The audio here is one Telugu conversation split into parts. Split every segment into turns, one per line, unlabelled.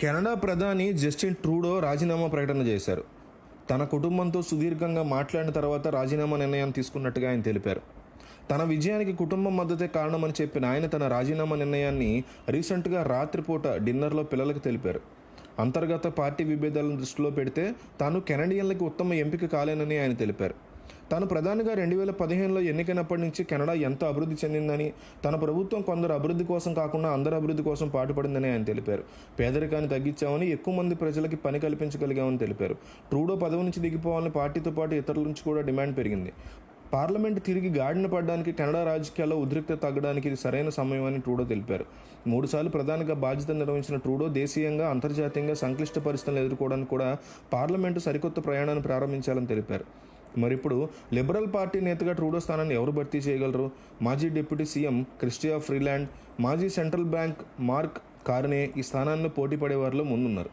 కెనడా ప్రధాని జస్టిన్ ట్రూడో రాజీనామా ప్రకటన చేశారు. తన కుటుంబంతో సుదీర్ఘంగా మాట్లాడిన తర్వాత రాజీనామా నిర్ణయాన్ని తీసుకున్నట్టుగా ఆయన తెలిపారు. తన విజయానికి కుటుంబం మద్దతే కారణమని చెప్పిన ఆయన తన రాజీనామా నిర్ణయాన్ని రీసెంట్గా రాత్రిపూట డిన్నర్లో పిల్లలకు తెలిపారు. అంతర్గత పార్టీ విభేదాలను దృష్టిలో పెడితే తాను కెనడియన్లకు ఉత్తమ ఎంపిక కాలేనని ఆయన తెలిపారు. తాను ప్రధానిగా 2015లో ఎన్నికైనప్పటి నుంచి కెనడా ఎంత అభివృద్ధి చెందిందని, తన ప్రభుత్వం కొందరు అభివృద్ధి కోసం కాకుండా అందరి అభివృద్ధి కోసం పాటుపడిందని ఆయన తెలిపారు. పేదరికాన్ని తగ్గించామని, ఎక్కువ మంది ప్రజలకి పని కల్పించగలిగామని తెలిపారు. ట్రూడో పదవి నుంచి దిగిపోవాలని పార్టీతో పాటు ఇతరుల నుంచి కూడా డిమాండ్ పెరిగింది. పార్లమెంట్ తిరిగి గాడిన పడడానికి, కెనడా రాజకీయాల్లో ఉద్రిక్తత తగ్గడానికి ఇది సరైన సమయం అని ట్రూడో తెలిపారు. 3 సార్లు ప్రధానిగా బాధ్యత నిర్వహించిన ట్రూడో దేశీయంగా, అంతర్జాతీయంగా సంక్లిష్ట పరిస్థితులను ఎదుర్కోవడానికి కూడా పార్లమెంటు సరికొత్త ప్రయాణాన్ని ప్రారంభించాలని తెలిపారు. మరిప్పుడు లిబరల్ పార్టీ నేతగా ట్రూడో స్థానాన్ని ఎవరు భర్తీ చేయగలరు? మాజీ డిప్యూటీ సీఎం క్రిస్టియా ఫ్రీలాండ్, మాజీ సెంట్రల్ బ్యాంక్ మార్క్ కార్నే ఈ స్థానాన్ని పోటీ పడేవారిలో ముందున్నారు.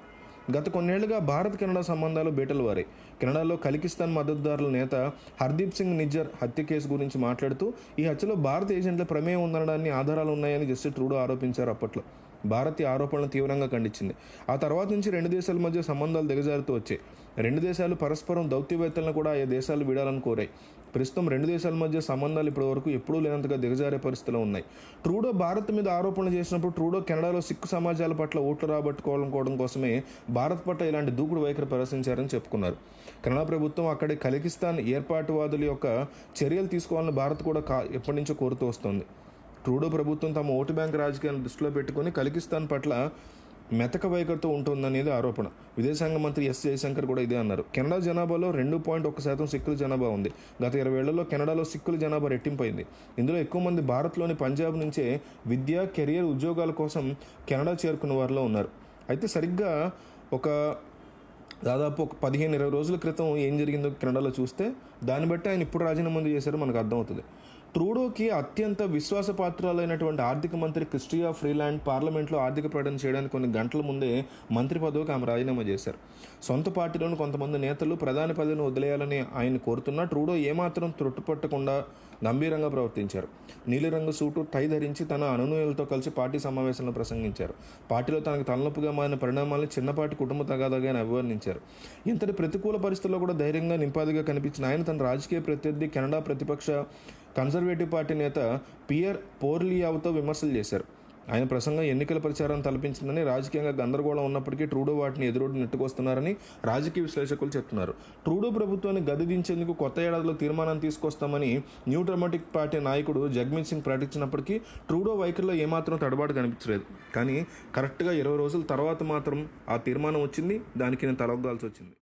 గత కొన్నేళ్లుగా భారత్ కెనడా సంబంధాలు బీటలు వారాయి. కెనడాలో ఖలికిస్తాన్ మద్దతుదారుల నేత హర్దీప్ సింగ్ నిజ్జర్ హత్య కేసు గురించి మాట్లాడుతూ ఈ హత్యలో భారత ఏజెంట్ల ప్రమేయం ఉందనడాన్ని ఆధారాలు ఉన్నాయని జస్టిస్ ట్రూడో ఆరోపించారు. అప్పట్లో భారత్ ఈ ఆరోపణలను తీవ్రంగా ఖండించింది. ఆ తర్వాత నుంచి 2 దేశాల మధ్య సంబంధాలు దిగజారుతూ వచ్చాయి. 2 దేశాలు పరస్పరం దౌత్యవేత్తలను కూడా ఆయా దేశాలు వీడాలని కోరాయి. ప్రస్తుతం 2 దేశాల మధ్య సంబంధాలు ఇప్పటివరకు ఎప్పుడూ లేనంతగా దిగజారే పరిస్థితిలో ఉన్నాయి. ట్రూడో భారత్ మీద ఆరోపణలు చేసినప్పుడు ట్రూడో కెనడాలో సిక్కు సమాజాల పట్ల ఓట్లు రాబట్టుకోవడం కోసమే భారత్ పట్ల ఇలాంటి దూకుడు వైఖరి ప్రదర్శించారని చెప్పుకున్నారు. కెనడా ప్రభుత్వం అక్కడి ఖలికిస్తాన్ ఏర్పాటువాదుల యొక్క చర్యలు తీసుకోవాలని భారత్ కూడా ఎప్పటి నుంచో కోరుతూ వస్తోంది. ట్రూడో ప్రభుత్వం తమ ఓటు బ్యాంక్ రాజకీయాలను దృష్టిలో పెట్టుకుని ఖలికిస్తాన్ పట్ల మెతక వైఖరితో ఉంటుందనేది ఆరోపణ. విదేశాంగ మంత్రి ఎస్ జయశంకర్ కూడా ఇదే అన్నారు. కెనడా జనాభాలో 2.1% సిక్కుల జనాభా ఉంది. గత 20 ఏళ్లలో కెనడాలో సిక్కుల జనాభా రెట్టింపైంది. ఇందులో ఎక్కువ మంది భారత్లోని పంజాబ్ నుంచే విద్య, కెరియర్, ఉద్యోగాల కోసం కెనడా చేరుకున్న వారిలో ఉన్నారు. అయితే సరిగ్గా దాదాపు 15-20 రోజుల క్రితం ఏం జరిగిందో కెనడాలో చూస్తే దాన్ని బట్టి ఆయన ఇప్పుడు రాజీనామా చేశారో మనకు అర్థమవుతుంది. ట్రూడోకి అత్యంత విశ్వాసపాత్రులైనటువంటి ఆర్థిక మంత్రి క్రిస్టియా ఫ్రీలాండ్ పార్లమెంట్లో ఆర్థిక ప్రకటన చేయడానికి కొన్ని గంటల ముందే మంత్రి పదవికి ఆమె రాజీనామా చేశారు. సొంత పార్టీలోని కొంతమంది నేతలు ప్రధాని పదవిని వదిలేయాలని ఆయన కోరుతున్నా ట్రూడో ఏమాత్రం త్రుట్టుపట్టకుండా గంభీరంగా ప్రవర్తించారు. నీలిరంగు సూటు, టై ధరించి తన అనునయులతో కలిసి పార్టీ సమావేశంలో ప్రసంగించారు. పార్టీలో తనకు తలనొప్పిగా మారిన పరిణామాలను చిన్నపాటి కుటుంబ తగాదాగా అభివర్ణించారు. ఇంతటి ప్రతికూల పరిస్థితుల్లో కూడా ధైర్యంగా, నింపాదిగా కనిపించిన ఆయన తన రాజకీయ ప్రత్యర్థి కెనడా ప్రతిపక్ష కన్జర్వేటివ్ పార్టీ నేత పియర్ పోర్లియావ్తో విమర్శలు చేశారు. ఆయన ప్రసంగం ఎన్నికల ప్రచారాన్ని తలపించిందని, రాజకీయంగా గందరగోళం ఉన్నప్పటికీ ట్రూడో వాటిని ఎదురోడు నెట్టుకొస్తున్నారని రాజకీయ విశ్లేషకులు చెప్తున్నారు. ట్రూడో ప్రభుత్వాన్ని గద్దె దించేందుకు కొత్త ఏడాదిలో తీర్మానాన్ని తీసుకొస్తామని న్యూ డెమోక్రటిక్ పార్టీ నాయకుడు జగ్మీత్ సింగ్ ప్రకటించినప్పటికీ ట్రూడో వైఖరిలో ఏమాత్రం తడబాటు కనిపించలేదు. కానీ కరెక్ట్గా 20 రోజుల తర్వాత మాత్రం ఆ తీర్మానం వచ్చింది. దానికి నేను తలొగ్గాల్సి వచ్చింది.